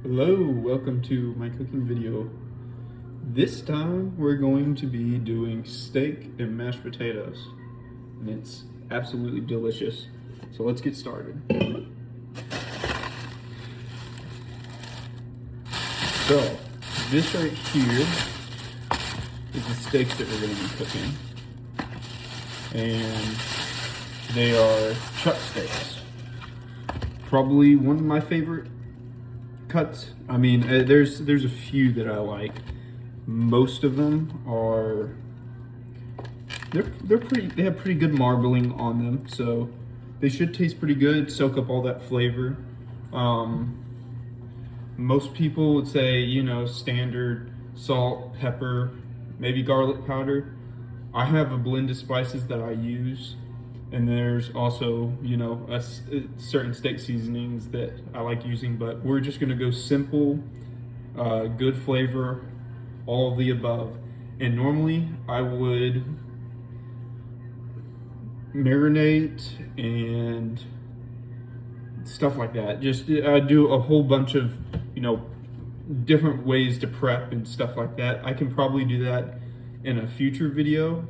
Hello, welcome to my cooking video. This time we're going to be doing steak and mashed potatoes, and it's absolutely delicious. So let's get started. So this right here is the steaks that we're going to be cooking, and they are chuck steaks. Probably one of my favorite cuts. I mean, there's a few that I like. Most of them are they're pretty. They have pretty good marbling on them, so they should taste pretty good. Soak up all that flavor. Most people would say, you know, standard salt, pepper, maybe garlic powder. I have a blend of spices that I use. And there's also, you know, certain steak seasonings that I like using, but we're just gonna go simple, good flavor, all of the above. And normally I would marinate and stuff like that. Just I do a whole bunch of, you know, different ways to prep and stuff like that. I can probably do that in a future video.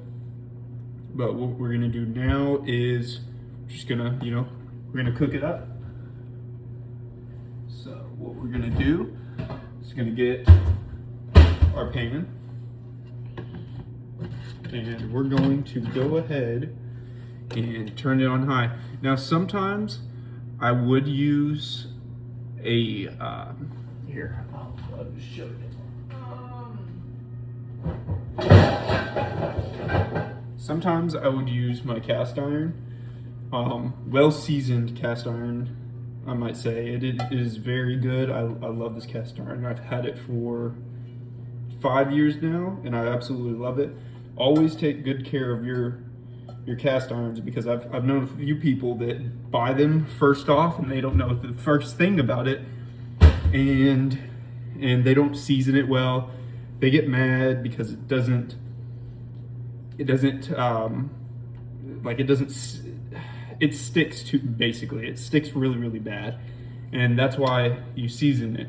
But what we're gonna do now is just gonna, you know, we're gonna cook it up. So what we're gonna do is gonna get our pan, and we're going to go ahead and turn it on high. Now sometimes I would use a, here, I'll just show you. Sometimes I would use my cast iron, well-seasoned cast iron, I might say. It is very good. I love this cast iron. I've had it for 5 years now, and I absolutely love it. Always take good care of your cast irons, because I've known a few people that buy them first off, and they don't know the first thing about it, and they don't season it well. They get mad because it doesn't it sticks to, basically it sticks really, really bad, and that's why you season it.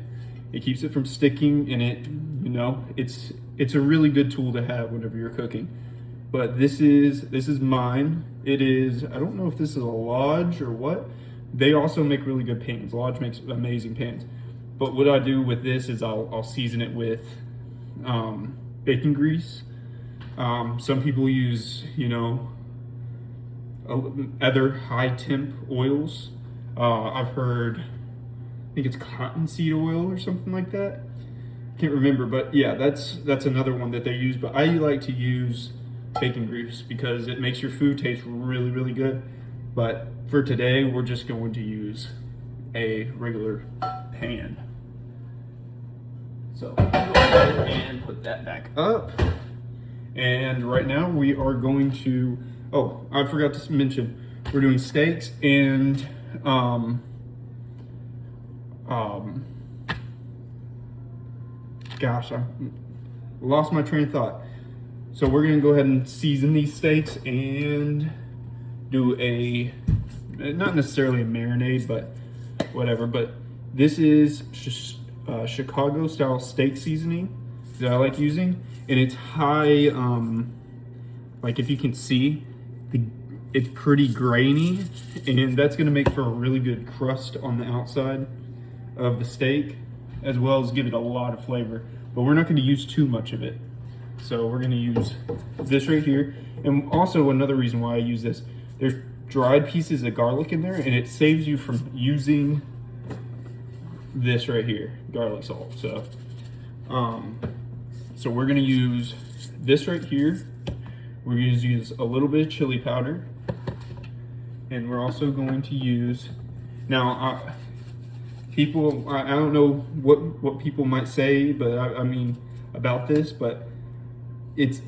It keeps it from sticking, and it, you know, it's a really good tool to have whenever you're cooking. But this is mine. It is, I don't know if this is a Lodge or what. They also make really good pans. Lodge makes amazing pans. But what I do with this is I'll season it with bacon grease. Some people use, you know, other high temp oils. I've heard, I think it's cottonseed oil or something like that. Can't remember, but yeah, that's another one that they use. But I like to use bacon grease because it makes your food taste really, really good. But for today, we're just going to use a regular pan. So go ahead and put that back up. And right now we are going to, oh, I forgot to mention, we're doing steaks and gosh, I lost my train of thought. So we're gonna go ahead and season these steaks and do a, not necessarily a marinade, but whatever. But this is just Chicago style steak seasoning that I like using. And it's high, like if you can see, it's pretty grainy, and that's gonna make for a really good crust on the outside of the steak, as well as give it a lot of flavor. But we're not gonna use too much of it. So we're gonna use this right here. And also another reason why I use this, there's dried pieces of garlic in there, and it saves you from using this right here, garlic salt. So we're gonna use this right here. We're gonna use a little bit of chili powder. And we're also going to use, now people, I don't know what people might say, but I mean about this, but it's,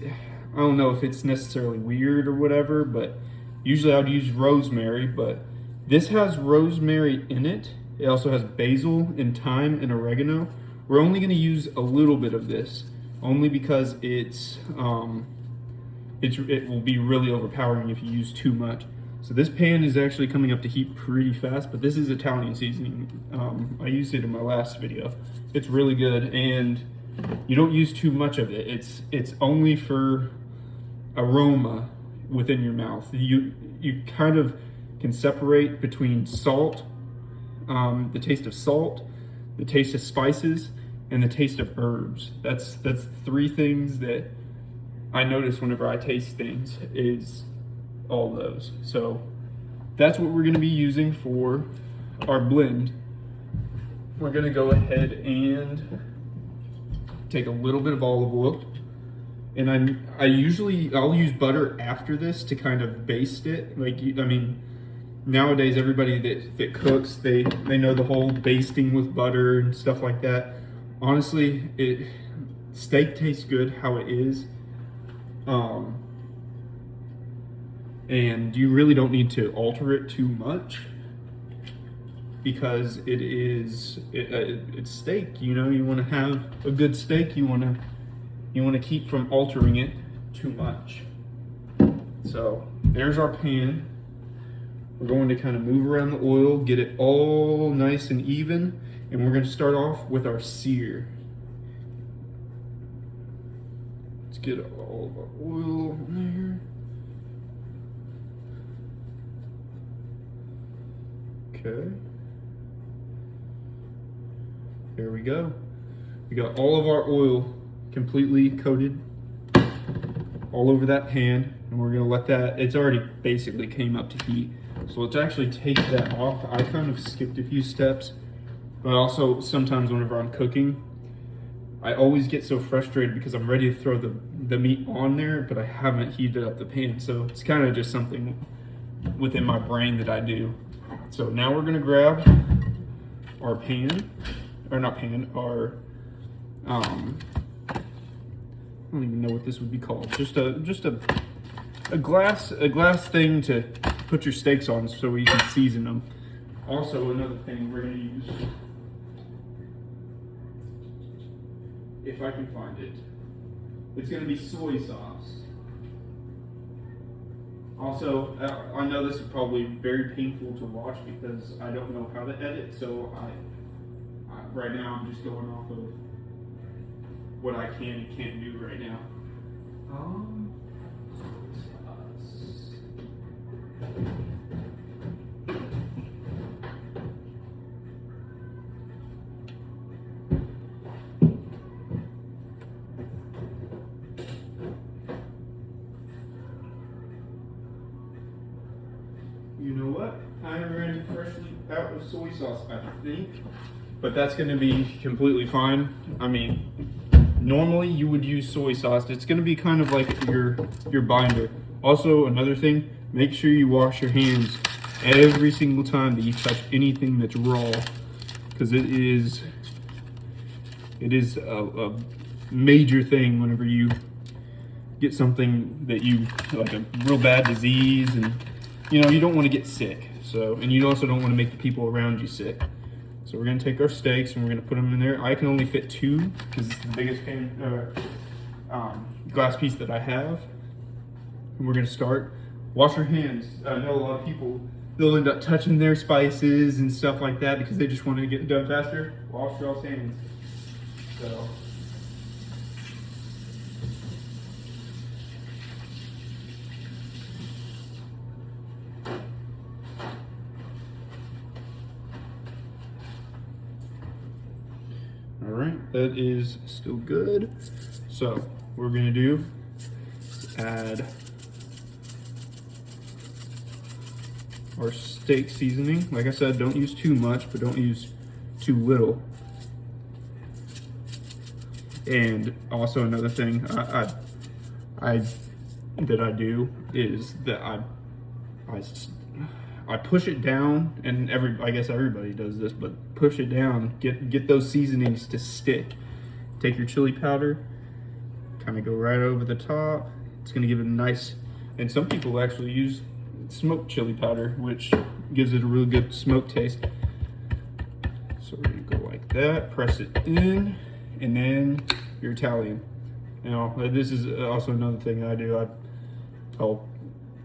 I don't know if it's necessarily weird or whatever, but usually I would use rosemary, but this has rosemary in it. It also has basil and thyme and oregano. We're only gonna use a little bit of this, only because it will be really overpowering if you use too much. So this pan is actually coming up to heat pretty fast, but this is Italian seasoning. I used it in my last video. It's really good, and you don't use too much of it. It's only for aroma within your mouth. You kind of can separate between salt, the taste of salt, the taste of spices, and the taste of herbs. That's three things that I notice whenever I taste things, is all those. So that's what we're going to be using for our blend. We're going to go ahead and take a little bit of olive oil, and I'll use butter after this to kind of baste it. Like, I mean, nowadays everybody that cooks, they know the whole basting with butter and stuff like that. Honestly, steak tastes good how it is. And you really don't need to alter it too much, because it's steak. You know, you want to have a good steak. You want to keep from altering it too much. So there's our pan. We're going to kind of move around the oil, get it all nice and even, and we're going to start off with our sear. Let's get all of our oil in there. Okay. There we go. We got all of our oil completely coated all over that pan, and we're gonna let that, it's already basically came up to heat. So let's actually take that off. I kind of skipped a few steps, but also sometimes whenever I'm cooking, I always get so frustrated because I'm ready to throw the meat on there, but I haven't heated up the pan. So it's kind of just something within my brain that I do. So now we're gonna grab our pan, or not pan, our I don't even know what this would be called. Just a glass thing to put your steaks on so you can season them. Also, another thing we're gonna use, if I can find it, it's gonna be soy sauce. Also, I know this is probably very painful to watch because I don't know how to edit, so right now I'm just going off of what I can and can't do right now. You know what? I ran freshly out with soy sauce, I think, but that's going to be completely fine. I mean, normally you would use soy sauce. It's going to be kind of like your binder. Also, another thing, make sure you wash your hands every single time that you touch anything that's raw, because it is a major thing whenever you get something that you, like a real bad disease, and you know, you don't want to get sick. So, and you also don't want to make the people around you sick. So we're gonna take our steaks and we're gonna put them in there. I can only fit 2 because it's the biggest glass piece that I have. And we're gonna start. Wash your hands. I know a lot of people, they'll end up touching their spices and stuff like that because they just want to get it done faster. Wash your hands. So. All right, that is still good. So what we're gonna do is add our steak seasoning. Like I said, don't use too much, but don't use too little. And also another thing I do is that I push it down, and I guess everybody does this, but push it down, get those seasonings to stick. Take your chili powder, kind of go right over the top. It's gonna give it a nice, and some people actually use smoked chili powder, which gives it a really good smoke taste. So we're gonna go like that, press it in, and then your Italian. Now, this is also another thing I do. I'll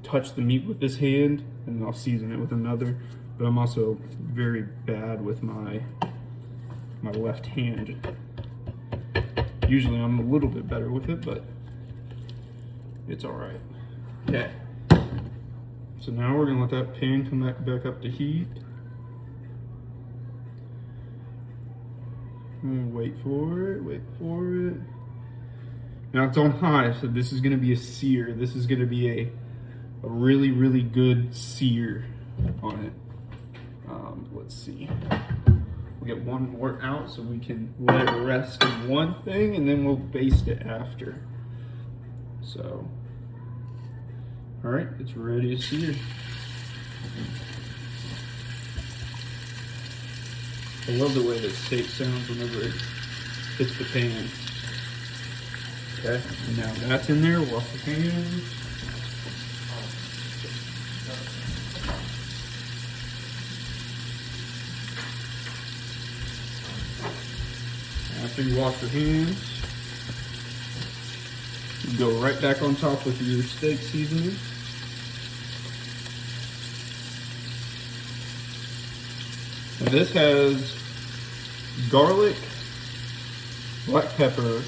touch the meat with this hand, and then I'll season it with another. But I'm also very bad with my left hand. Usually I'm a little bit better with it, but it's all right. Okay. So now we're gonna let that pan come back up to heat. Wait for it. Now it's on high, so this is gonna be a sear. This is gonna be a really, really good sear on it. Let's see. We'll get one more out so we can let it rest in one thing, and then we'll baste it after. So, all right, it's ready to sear. I love the way that steak sounds whenever it hits the pan. Okay, and now that's in there. Wash the hands. After you wash your hands, you go right back on top with your steak seasoning. And this has garlic, black pepper,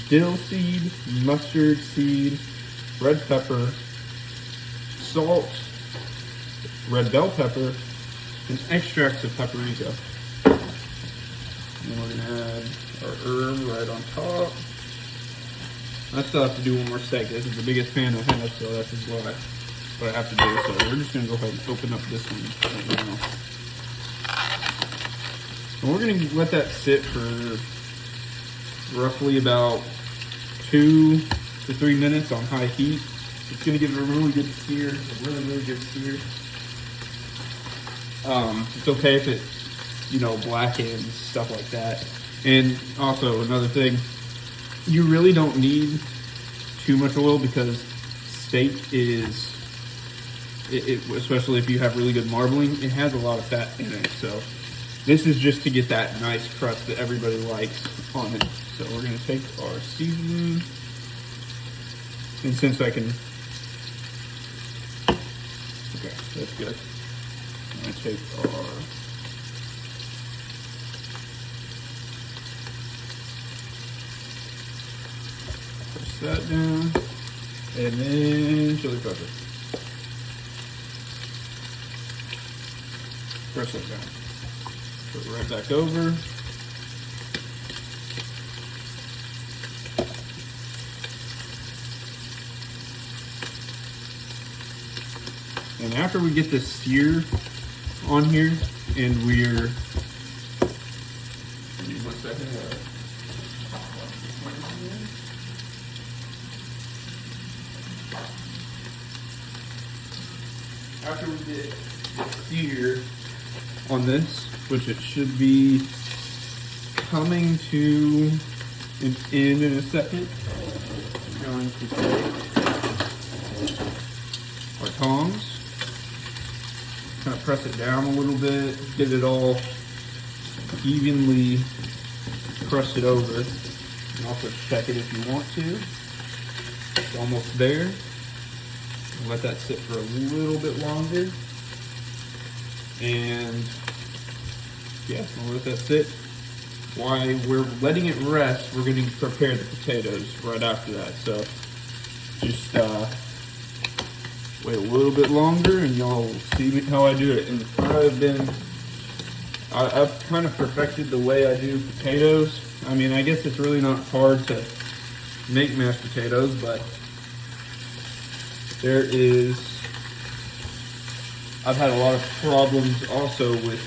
dill seed, mustard seed, red pepper, salt, red bell pepper, and extracts of paprika. And we're gonna add our herb right on top. I still have to do one more steak. This is the biggest pan I have, so that's just what I have to do. So we're just gonna go ahead and open up this one right now. And we're gonna let that sit for roughly about 2 to 3 minutes on high heat. It's gonna give it a really good sear, a really, really good sear. It's okay if it, blackens, stuff like that. And also another thing, you really don't need too much oil because steak is, especially if you have really good marbling, it has a lot of fat in it. So this is just to get that nice crust that everybody likes on it. So we're gonna take our seasoning, and since I can, okay, that's good. I'm gonna take our press that down, and then chili pepper. Press that down. Put it right back over. And after we get this sear on here, and we're, give me 1 second. After we get the sear on this, which it should be coming to an end in a second, we're going to take our tongs. Kind of press it down a little bit, get it all evenly crusted over. You can also check it if you want to. It's almost there. Let that sit for a little bit longer. And yeah, we'll let that sit. While we're letting it rest, we're going to prepare the potatoes right after that. So just wait a little bit longer and y'all will see how I do it. And I've kind of perfected the way I do potatoes. I mean, I guess it's really not hard to make mashed potatoes, but I've had a lot of problems also with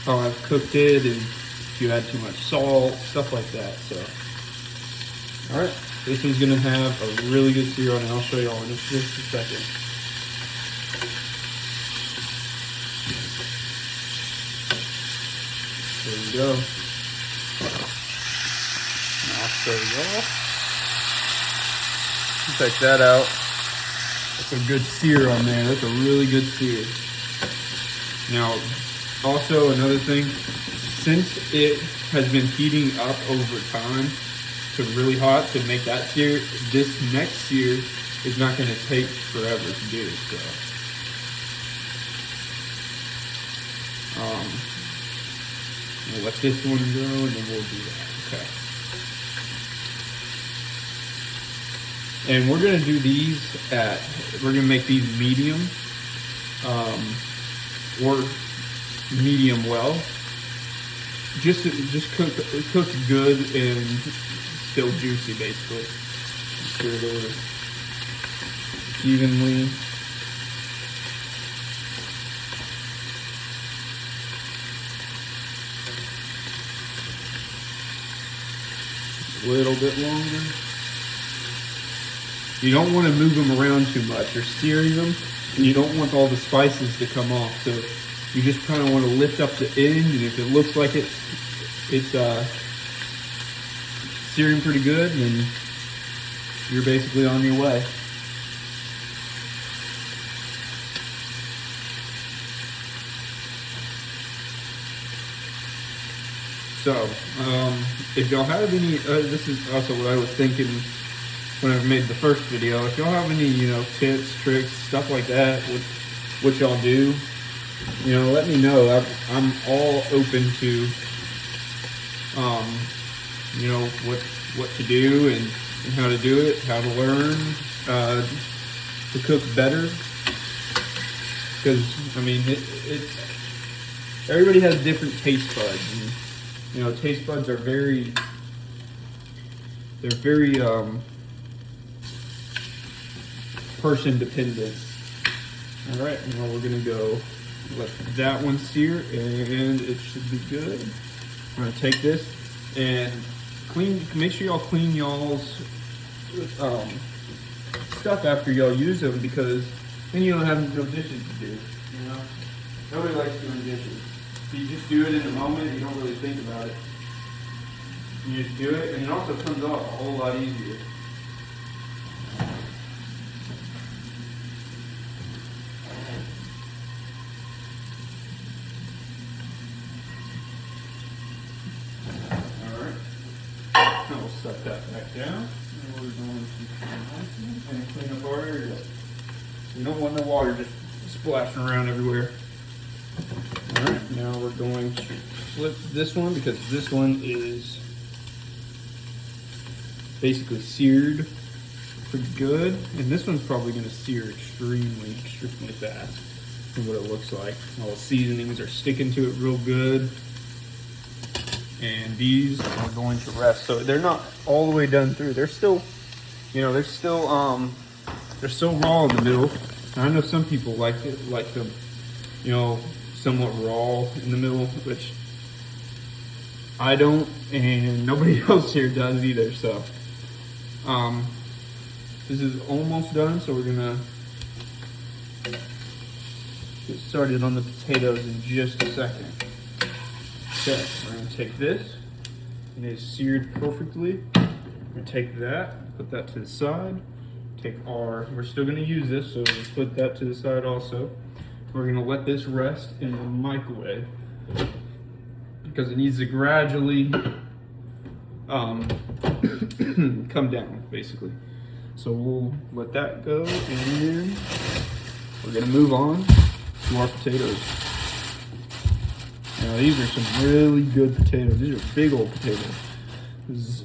how I've cooked it, and if you add too much salt, stuff like that. So, all right. This one's gonna have a really good sear on it. I'll show y'all in just a second. There we go. And I'll show y'all. Check that out. That's a good sear on there. That's a really good sear. Now, also another thing, since it has been heating up over time to really hot to make that sear, this next sear is not going to take forever to do. So, we'll let this one go, and then we'll do that. Okay. And we're going to do these we're going to make these medium, or medium well. Just cook good and still juicy, basically. Stir it over evenly. A little bit longer. You don't want to move them around too much. You're searing them, and you don't want all the spices to come off. So you just kind of want to lift up the end, and if it looks like it's searing pretty good, then you're basically on your way. So, if y'all have any, this is also what I was thinking when I made the first video. If y'all have any, tips, tricks, stuff like that, what y'all do, let me know. I'm all open to, what to do and how to do it, how to learn to cook better. Because it's everybody has different taste buds, and taste buds are very person dependent. All right, now we're gonna go let that one sear, and it should be good. I'm gonna take this and make sure y'all clean y'all's stuff after y'all use them, because then you don't have no dishes to do. Nobody likes doing dishes. So you just do it in the moment. You don't really think about it. You just do it, and it also comes off a whole lot easier. All right. Now we'll set that back down, and we're going to clean up our area. You don't want the water just splashing around everywhere. Alright, now we're going to flip this one, because this one is basically seared pretty good. And this one's probably going to sear extremely fast from what it looks like. All the seasonings are sticking to it real good. And these are going to rest. So they're not all the way done through. They're still, they're still raw in the middle. And I know some people like them, somewhat raw in the middle, which I don't, and nobody else here does either. So this is almost done, so we're gonna get started on the potatoes in just a second. Okay, we're gonna take this, and it's seared perfectly. We're gonna take that, put that to the side. We're still gonna use this, so we'll put that to the side also. We're gonna let this rest in the microwave, because it needs to gradually come down, basically. So we'll let that go, and then we're gonna move on to our potatoes. Now these are some really good potatoes. These are big old potatoes. This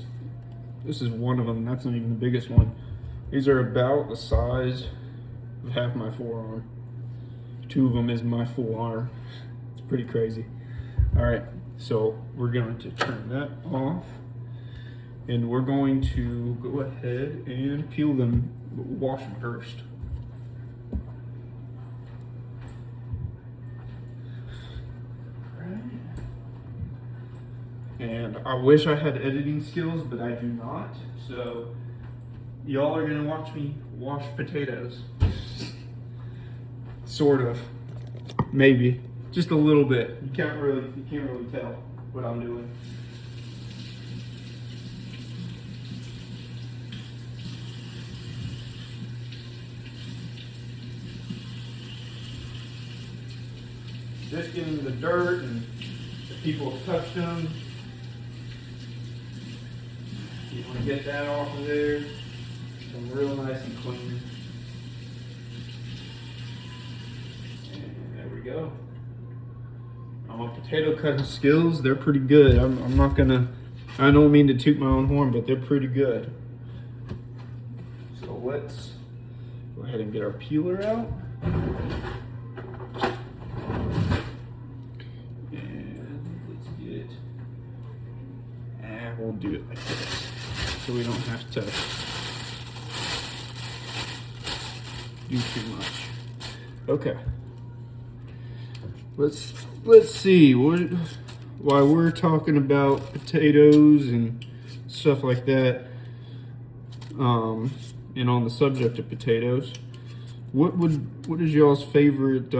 is one of them. That's not even the biggest one. These are about the size of half my forearm. Two of them is my full arm. It's pretty crazy. All right, so we're going to turn that off, and we're going to go ahead and peel them, wash them first. And I wish I had editing skills, but I do not. So y'all are gonna watch me wash potatoes. Sort of, maybe, just a little bit. You can't really tell what I'm doing. Just getting the dirt, and if people have touched them, you want to get that off of there. them real nice and clean. And there we go. My potato cutting skills, they're pretty good. I'm not gonna, I don't mean to toot my own horn, but they're pretty good. So let's go ahead and get our peeler out. And let's get, we'll do it like this, so we don't have to do too much. Okay. Let's see why we're talking about potatoes and stuff like that. And on the subject of potatoes, what is y'all's favorite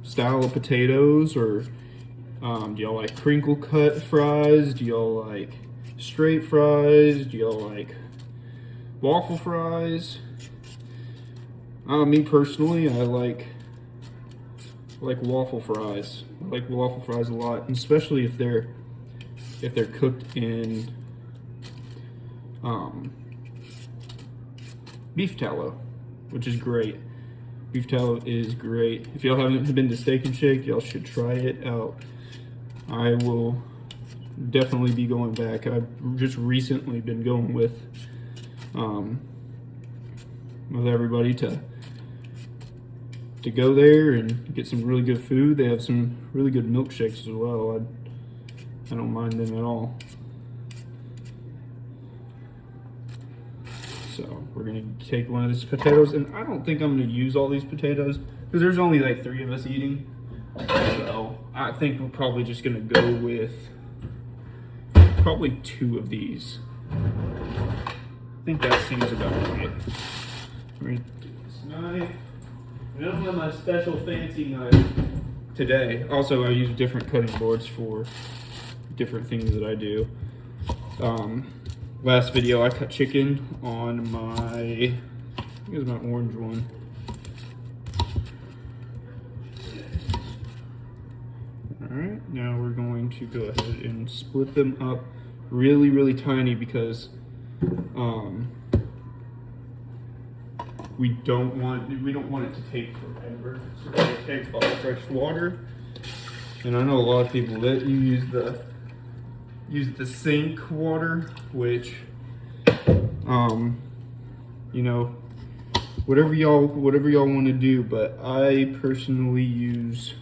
style of potatoes? Or do y'all like crinkle cut fries? Do y'all like straight fries? Do y'all like waffle fries? Me personally, I like waffle fries. I like waffle fries a lot, and especially if they're cooked in beef tallow, which is great. Beef tallow is great. If y'all haven't been to Steak and Shake, y'all should try it out. I will definitely be going back. I've just recently been going with everybody to go there and get some really good food. They have some really good milkshakes as well. I don't mind them at all. So we're gonna take one of these potatoes, and I don't think I'm gonna use all these potatoes because there's only like 3 of us eating. So I think we're probably just gonna go with probably 2 of these. I think that seems about right. We're gonna do this knife. I don't have my special fancy knife today. Also, I use different cutting boards for different things that I do. Last video, I cut chicken on my, I think it was my orange one. All right, now we're going to go ahead and split them up really, really tiny because we don't want it to take forever. So we're gonna take all the fresh water. And I know a lot of people that use the sink water, which you know, whatever y'all want to do, but I personally use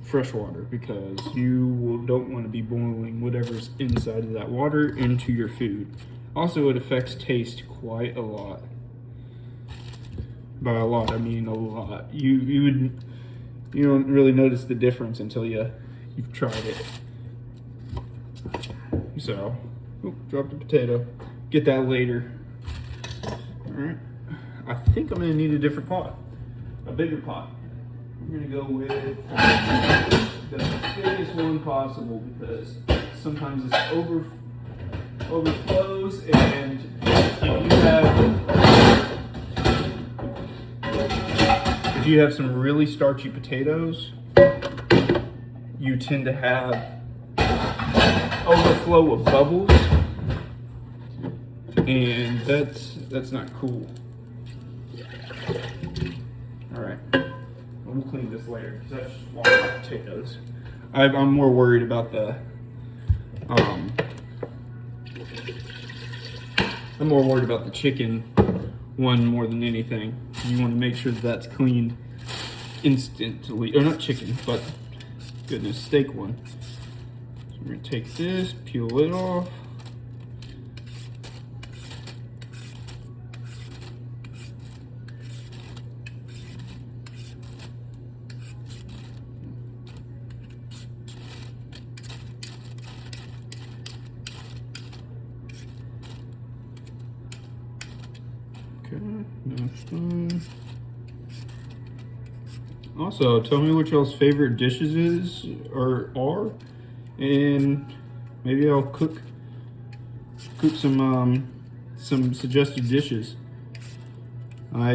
fresh water because you don't want to be boiling whatever's inside of that water into your food. Also, it affects taste quite a lot. By a lot, I mean a lot. You don't really notice the difference until you've tried it. So, drop the potato. Get that later. All right. I think I'm gonna need a different pot, a bigger pot. We're gonna go with the biggest one possible because sometimes it's overflows, and if you have some really starchy potatoes, you tend to have overflow of bubbles, and that's not cool. All right, we'll clean this later because that's just one of my potatoes. I'm more worried about the I'm more worried about the chicken one more than anything. You want to make sure that's cleaned instantly, or not chicken, but goodness, steak one. So we're gonna take this, peel it off. That's fine. Also, tell me what y'all's favorite dishes is or are, and maybe I'll cook some suggested dishes. I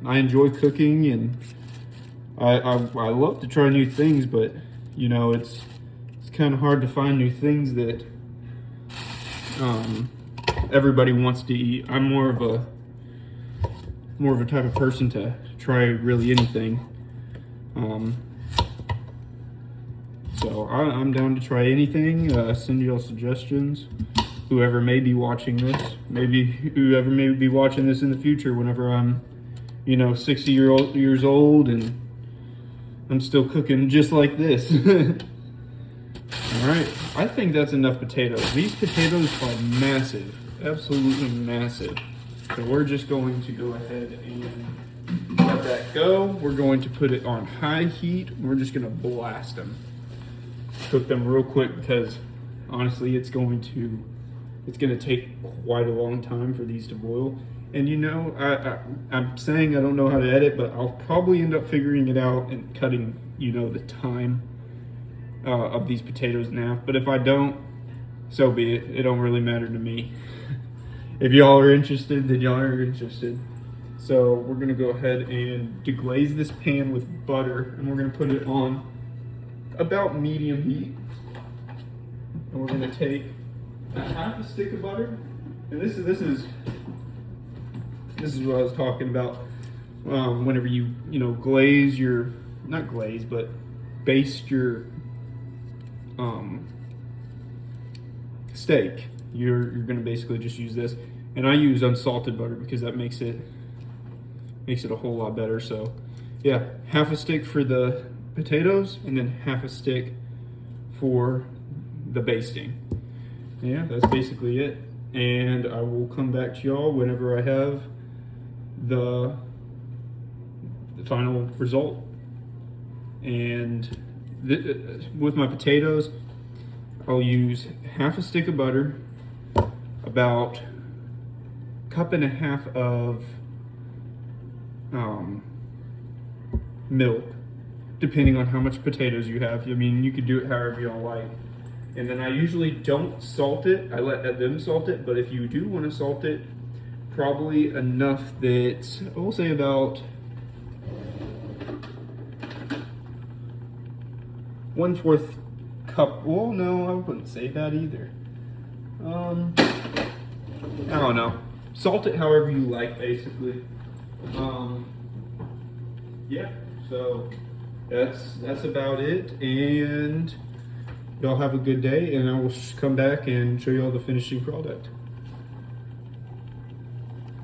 enjoy cooking, and I love to try new things, but you know it's kind of hard to find new things that everybody wants to eat. I'm more of a type of person to try really anything. So I'm down to try anything. Send y'all suggestions. Whoever may be watching this, maybe whoever may be watching this in the future, whenever I'm, 60 years old and I'm still cooking just like this. All right, I think that's enough potatoes. These potatoes are massive, absolutely massive. So we're just going to go ahead and let that go. We're going to put it on high heat. We're just gonna blast them. Cook them real quick because honestly, it's gonna take quite a long time for these to boil. And I'm saying I don't know how to edit, but I'll probably end up figuring it out and cutting, the time of these potatoes in half. But if I don't, so be it. It don't really matter to me. If y'all are interested, then y'all are interested. So we're gonna go ahead and deglaze this pan with butter, and we're gonna put it on about medium heat. And we're gonna take a half a stick of butter, and this is what I was talking about. Whenever you glaze your, not glaze, but baste your steak, you're gonna basically just use this. And I use unsalted butter because that makes it a whole lot better. So yeah, half a stick for the potatoes and then half a stick for the basting. Yeah, that's basically it. And I will come back to y'all whenever I have the final result. And with my potatoes, I'll use half a stick of butter, about a cup and a half of milk, depending on how much potatoes you have. I mean, you could do it however y'all like. And then I usually don't salt it. I let them salt it, but if you do want to salt it, probably enough that, I will say about 1/4 cup. Well, no, I wouldn't say that either. I don't know. Salt it however you like, basically. Yeah, so that's about it. And y'all have a good day, and I will come back and show y'all the finishing product.